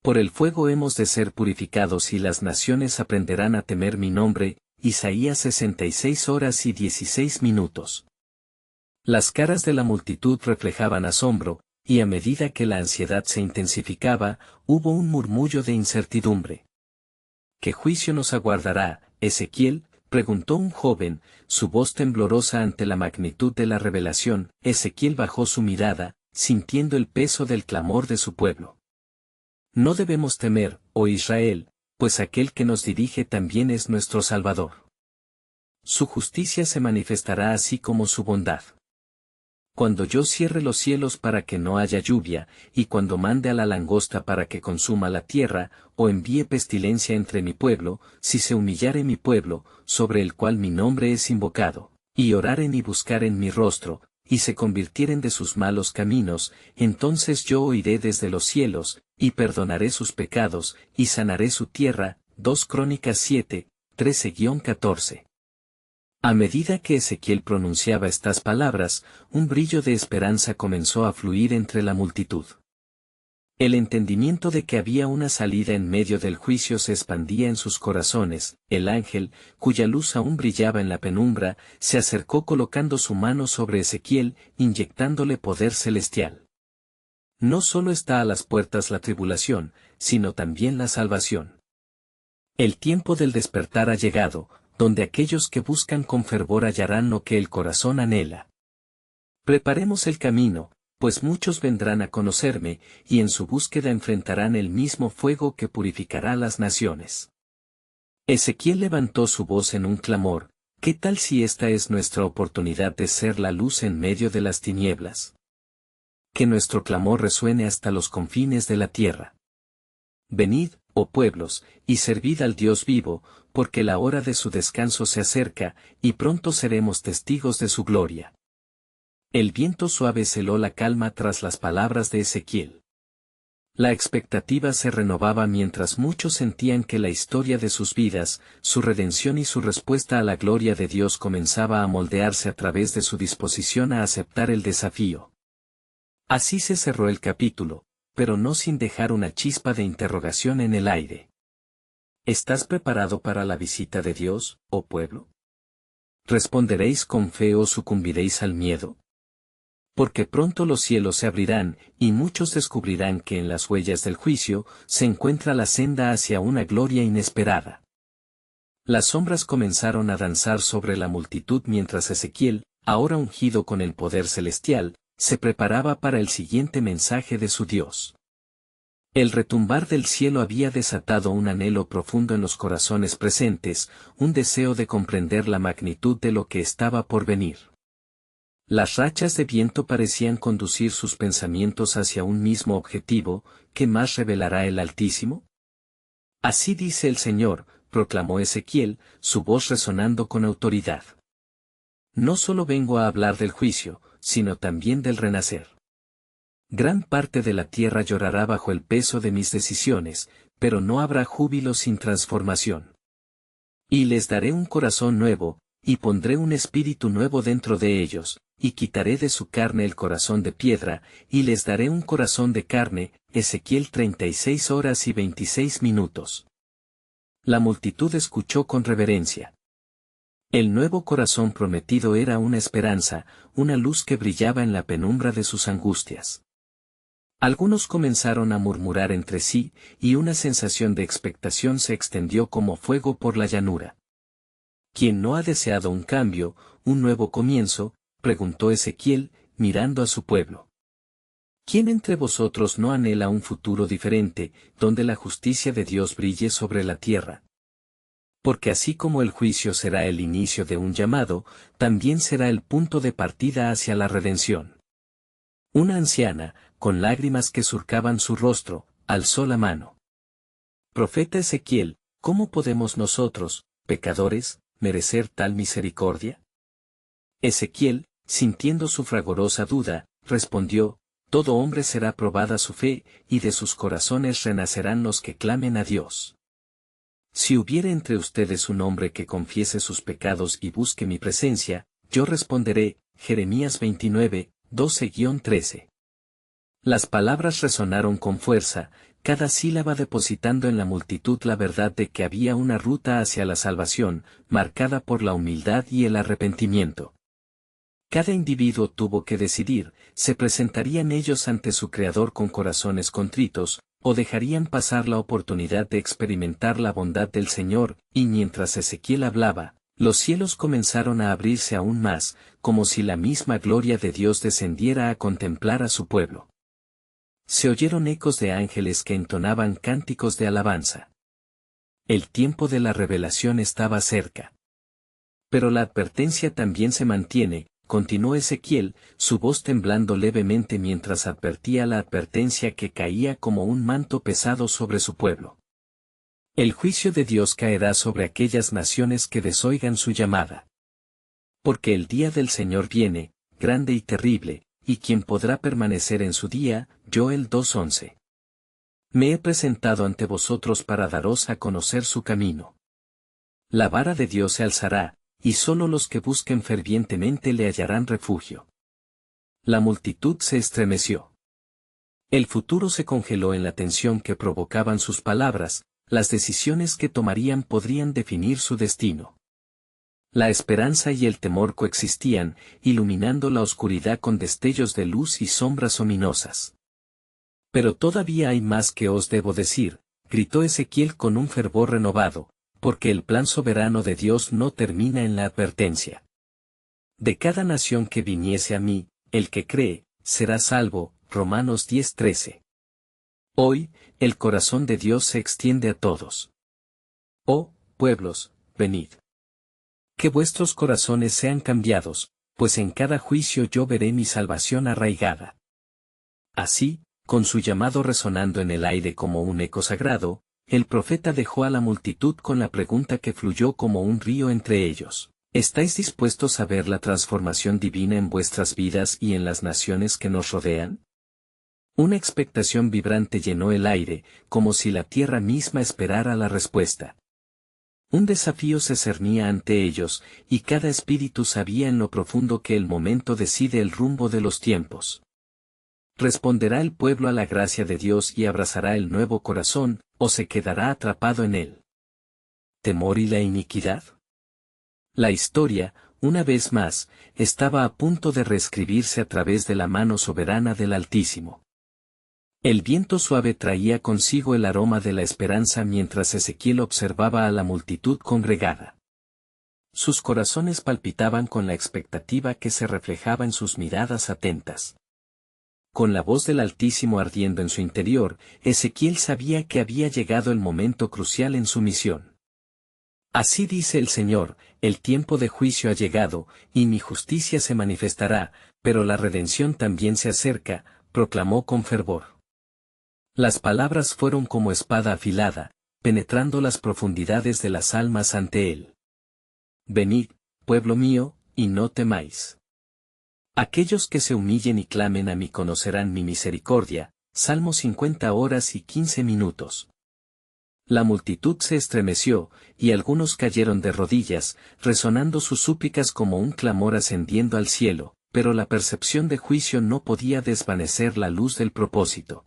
Por el fuego hemos de ser purificados y las naciones aprenderán a temer mi nombre, Isaías 66:16. Las caras de la multitud reflejaban asombro, y a medida que la ansiedad se intensificaba, hubo un murmullo de incertidumbre. ¿Qué juicio nos aguardará, Ezequiel? preguntó un joven, su voz temblorosa ante la magnitud de la revelación. Ezequiel bajó su mirada, sintiendo el peso del clamor de su pueblo. No debemos temer, oh Israel, pues aquel que nos dirige también es nuestro Salvador. Su justicia se manifestará así como su bondad. Cuando yo cierre los cielos para que no haya lluvia, y cuando mande a la langosta para que consuma la tierra, o envíe pestilencia entre mi pueblo, si se humillare mi pueblo, sobre el cual mi nombre es invocado, y oraren y buscaren mi rostro, y se convirtieren de sus malos caminos, entonces yo oiré desde los cielos, y perdonaré sus pecados, y sanaré su tierra. 2 Crónicas 7, 13-14. A medida que Ezequiel pronunciaba estas palabras, un brillo de esperanza comenzó a fluir entre la multitud. El entendimiento de que había una salida en medio del juicio se expandía en sus corazones. El ángel, cuya luz aún brillaba en la penumbra, se acercó colocando su mano sobre Ezequiel, inyectándole poder celestial. No solo está a las puertas la tribulación, sino también la salvación. El tiempo del despertar ha llegado, donde aquellos que buscan con fervor hallarán lo que el corazón anhela. Preparemos el camino, pues muchos vendrán a conocerme, y en su búsqueda enfrentarán el mismo fuego que purificará las naciones. Ezequiel levantó su voz en un clamor. ¿Qué tal si esta es nuestra oportunidad de ser la luz en medio de las tinieblas? Que nuestro clamor resuene hasta los confines de la tierra. Venid, oh pueblos, y servid al Dios vivo, porque la hora de su descanso se acerca, y pronto seremos testigos de su gloria. El viento suave celó la calma tras las palabras de Ezequiel. La expectativa se renovaba mientras muchos sentían que la historia de sus vidas, su redención y su respuesta a la gloria de Dios comenzaba a moldearse a través de su disposición a aceptar el desafío. Así se cerró el capítulo, pero no sin dejar una chispa de interrogación en el aire. ¿Estás preparado para la visita de Dios, oh pueblo? ¿Responderéis con fe o sucumbiréis al miedo? Porque pronto los cielos se abrirán, y muchos descubrirán que en las huellas del juicio se encuentra la senda hacia una gloria inesperada. Las sombras comenzaron a danzar sobre la multitud mientras Ezequiel, ahora ungido con el poder celestial, se preparaba para el siguiente mensaje de su Dios. El retumbar del cielo había desatado un anhelo profundo en los corazones presentes, un deseo de comprender la magnitud de lo que estaba por venir. Las rachas de viento parecían conducir sus pensamientos hacia un mismo objetivo. ¿Qué más revelará el Altísimo? Así dice el Señor, proclamó Ezequiel, su voz resonando con autoridad. No solo vengo a hablar del juicio, sino también del renacer. Gran parte de la tierra llorará bajo el peso de mis decisiones, pero no habrá júbilo sin transformación. Y les daré un corazón nuevo, y pondré un espíritu nuevo dentro de ellos, y quitaré de su carne el corazón de piedra, y les daré un corazón de carne. Ezequiel 36:26. La multitud escuchó con reverencia. El nuevo corazón prometido era una esperanza, una luz que brillaba en la penumbra de sus angustias. Algunos comenzaron a murmurar entre sí, y una sensación de expectación se extendió como fuego por la llanura. ¿Quién no ha deseado un cambio, un nuevo comienzo?, preguntó Ezequiel, mirando a su pueblo. ¿Quién entre vosotros no anhela un futuro diferente, donde la justicia de Dios brille sobre la tierra? Porque así como el juicio será el inicio de un llamado, también será el punto de partida hacia la redención. Una anciana, con lágrimas que surcaban su rostro, alzó la mano. Profeta Ezequiel, ¿cómo podemos nosotros, pecadores, merecer tal misericordia? Ezequiel, sintiendo su fragorosa duda, respondió: todo hombre será probada su fe, y de sus corazones renacerán los que clamen a Dios. Si hubiere entre ustedes un hombre que confiese sus pecados y busque mi presencia, yo responderé. Jeremías 29, 12-13. Las palabras resonaron con fuerza, cada sílaba depositando en la multitud la verdad de que había una ruta hacia la salvación, marcada por la humildad y el arrepentimiento. Cada individuo tuvo que decidir: ¿se presentarían ellos ante su Creador con corazones contritos, o dejarían pasar la oportunidad de experimentar la bondad del Señor? Y mientras Ezequiel hablaba, Los cielos comenzaron a abrirse aún más, como si la misma gloria de Dios descendiera a contemplar a su pueblo. Se oyeron ecos de ángeles que entonaban cánticos de alabanza. El tiempo de la revelación estaba cerca. Pero la advertencia también se mantiene, continuó Ezequiel, su voz temblando levemente mientras advertía la advertencia que caía como un manto pesado sobre su pueblo. El juicio de Dios caerá sobre aquellas naciones que desoigan su llamada. Porque el día del Señor viene, grande y terrible, y quien podrá permanecer en su día, Joel 2:11. Me he presentado ante vosotros para daros a conocer su camino. La vara de Dios se alzará, y sólo los que busquen fervientemente le hallarán refugio. La multitud se estremeció. El futuro se congeló en la tensión que provocaban sus palabras, las decisiones que tomarían podrían definir su destino. La esperanza y el temor coexistían, iluminando la oscuridad con destellos de luz y sombras ominosas. Pero todavía hay más que os debo decir, gritó Ezequiel con un fervor renovado, porque el plan soberano de Dios no termina en la advertencia. De cada nación que viniese a mí, el que cree, será salvo, Romanos 10:13. Hoy, el corazón de Dios se extiende a todos. Oh, pueblos, venid. Que vuestros corazones sean cambiados, pues en cada juicio yo veré mi salvación arraigada. Así, con su llamado resonando en el aire como un eco sagrado, el profeta dejó a la multitud con la pregunta que fluyó como un río entre ellos. ¿Estáis dispuestos a ver la transformación divina en vuestras vidas y en las naciones que nos rodean? Una expectación vibrante llenó el aire, como si la tierra misma esperara la respuesta. Un desafío se cernía ante ellos, y cada espíritu sabía en lo profundo que el momento decide el rumbo de los tiempos. ¿Responderá el pueblo a la gracia de Dios y abrazará el nuevo corazón, o se quedará atrapado en él? ¿Temor y la iniquidad? La historia, una vez más, estaba a punto de reescribirse a través de la mano soberana del Altísimo. El viento suave traía consigo el aroma de la esperanza mientras Ezequiel observaba a la multitud congregada. Sus corazones palpitaban con la expectativa que se reflejaba en sus miradas atentas. Con la voz del Altísimo ardiendo en su interior, Ezequiel sabía que había llegado el momento crucial en su misión. Así dice el Señor, el tiempo de juicio ha llegado, y mi justicia se manifestará, pero la redención también se acerca, proclamó con fervor. Las palabras fueron como espada afilada, penetrando las profundidades de las almas ante él. Venid, pueblo mío, y no temáis. Aquellos que se humillen y clamen a mí conocerán mi misericordia. Salmo 50 horas y 15 minutos. La multitud se estremeció, y algunos cayeron de rodillas, resonando sus súplicas como un clamor ascendiendo al cielo, pero la percepción de juicio no podía desvanecer la luz del propósito.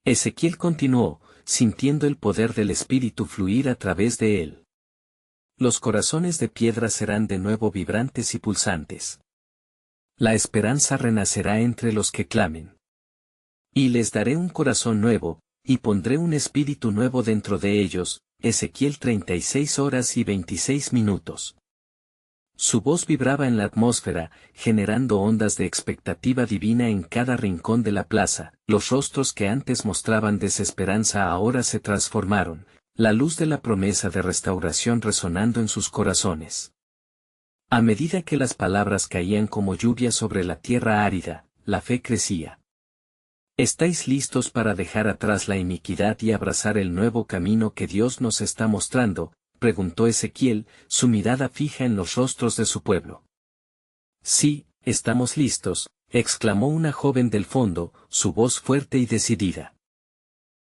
Ezequiel continuó, sintiendo el poder del Espíritu fluir a través de él. Los corazones de piedra serán de nuevo vibrantes y pulsantes. La esperanza renacerá entre los que clamen. Y les daré un corazón nuevo, y pondré un espíritu nuevo dentro de ellos. Ezequiel 36 horas y 26 minutos. Su voz vibraba en la atmósfera, generando ondas de expectativa divina en cada rincón de la plaza. Los rostros que antes mostraban desesperanza ahora se transformaron, la luz de la promesa de restauración resonando en sus corazones. A medida que las palabras caían como lluvia sobre la tierra árida, la fe crecía. ¿Estáis listos para dejar atrás la iniquidad y abrazar el nuevo camino que Dios nos está mostrando?, preguntó Ezequiel, su mirada fija en los rostros de su pueblo. Sí, estamos listos, exclamó una joven del fondo, su voz fuerte y decidida.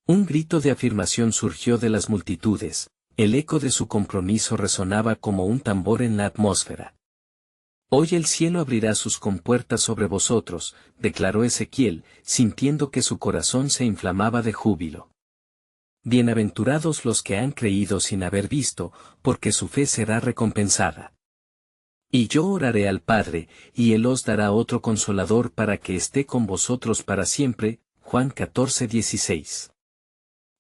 Un grito de afirmación surgió de las multitudes, el eco de su compromiso resonaba como un tambor en la atmósfera. Hoy el cielo abrirá sus compuertas sobre vosotros, declaró Ezequiel, sintiendo que su corazón se inflamaba de júbilo. Bienaventurados los que han creído sin haber visto, porque su fe será recompensada. Y yo oraré al Padre, y Él os dará otro Consolador para que esté con vosotros para siempre. Juan 14:16.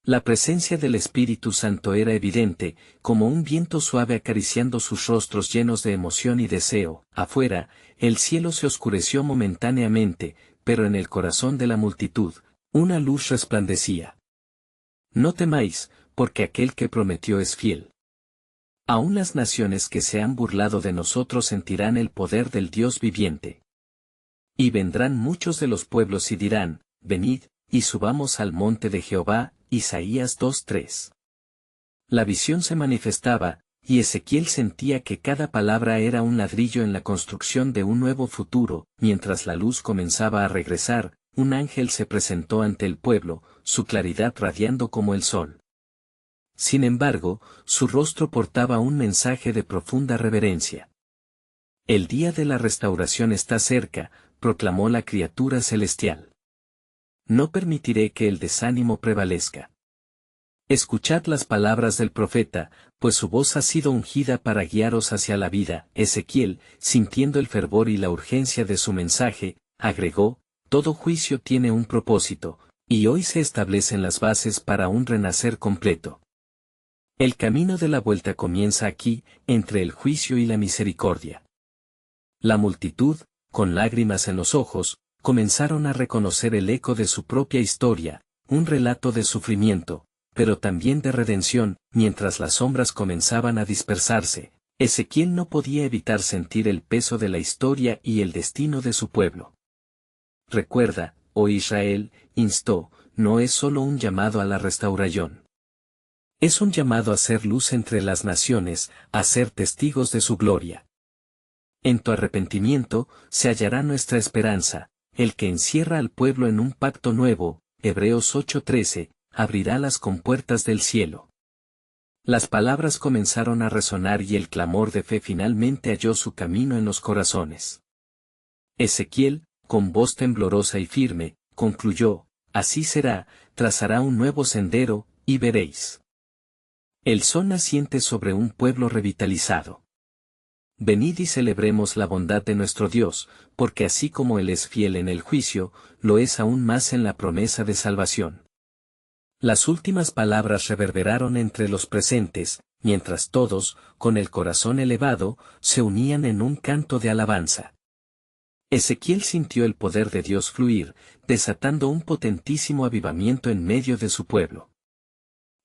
La presencia del Espíritu Santo era evidente, como un viento suave acariciando sus rostros llenos de emoción y deseo. Afuera, el cielo se oscureció momentáneamente, pero en el corazón de la multitud, una luz resplandecía. No temáis, porque aquel que prometió es fiel. Aún las naciones que se han burlado de nosotros sentirán el poder del Dios viviente. Y vendrán muchos de los pueblos y dirán, venid, y subamos al monte de Jehová. Isaías 2:3. La visión se manifestaba, y Ezequiel sentía que cada palabra era un ladrillo en la construcción de un nuevo futuro. Mientras la luz comenzaba a regresar, un ángel se presentó ante el pueblo, su claridad radiando como el sol. Sin embargo, su rostro portaba un mensaje de profunda reverencia. El día de la restauración está cerca, proclamó la criatura celestial. No permitiré que el desánimo prevalezca. Escuchad las palabras del profeta, pues su voz ha sido ungida para guiaros hacia la vida. Ezequiel, sintiendo el fervor y la urgencia de su mensaje, agregó, todo juicio tiene un propósito, y hoy se establecen las bases para un renacer completo. El camino de la vuelta comienza aquí, entre el juicio y la misericordia. La multitud, con lágrimas en los ojos, comenzaron a reconocer el eco de su propia historia, un relato de sufrimiento, pero también de redención. Mientras las sombras comenzaban a dispersarse, Ezequiel no podía evitar sentir el peso de la historia y el destino de su pueblo. Recuerda, oh Israel, instó, no es solo un llamado a la restauración. Es un llamado a ser luz entre las naciones, a ser testigos de su gloria. En tu arrepentimiento, se hallará nuestra esperanza. El que encierra al pueblo en un pacto nuevo, Hebreos 8:13, abrirá las compuertas del cielo. Las palabras comenzaron a resonar y el clamor de fe finalmente halló su camino en los corazones. Ezequiel, con voz temblorosa y firme, concluyó, así será, trazará un nuevo sendero, y veréis. El sol naciente sobre un pueblo revitalizado. Venid y celebremos la bondad de nuestro Dios, porque así como Él es fiel en el juicio, lo es aún más en la promesa de salvación. Las últimas palabras reverberaron entre los presentes, mientras todos, con el corazón elevado, se unían en un canto de alabanza. Ezequiel sintió el poder de Dios fluir, desatando un potentísimo avivamiento en medio de su pueblo.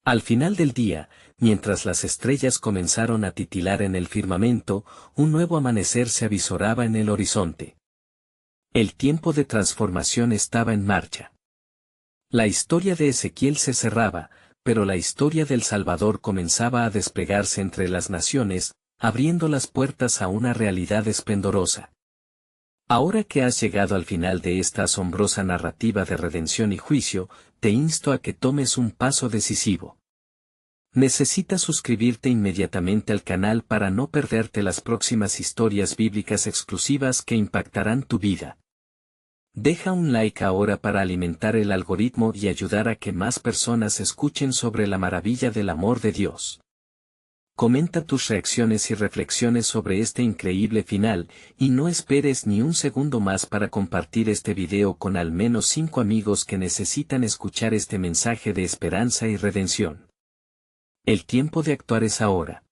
Al final del día, mientras las estrellas comenzaron a titilar en el firmamento, un nuevo amanecer se avisoraba en el horizonte. El tiempo de transformación estaba en marcha. La historia de Ezequiel se cerraba, pero la historia del Salvador comenzaba a desplegarse entre las naciones, abriendo las puertas a una realidad esplendorosa. Ahora que has llegado al final de esta asombrosa narrativa de redención y juicio, te insto a que tomes un paso decisivo. Necesitas suscribirte inmediatamente al canal para no perderte las próximas historias bíblicas exclusivas que impactarán tu vida. Deja un like ahora para alimentar el algoritmo y ayudar a que más personas escuchen sobre la maravilla del amor de Dios. Comenta tus reacciones y reflexiones sobre este increíble final, y no esperes ni un segundo más para compartir este video con al menos 5 amigos que necesitan escuchar este mensaje de esperanza y redención. El tiempo de actuar es ahora.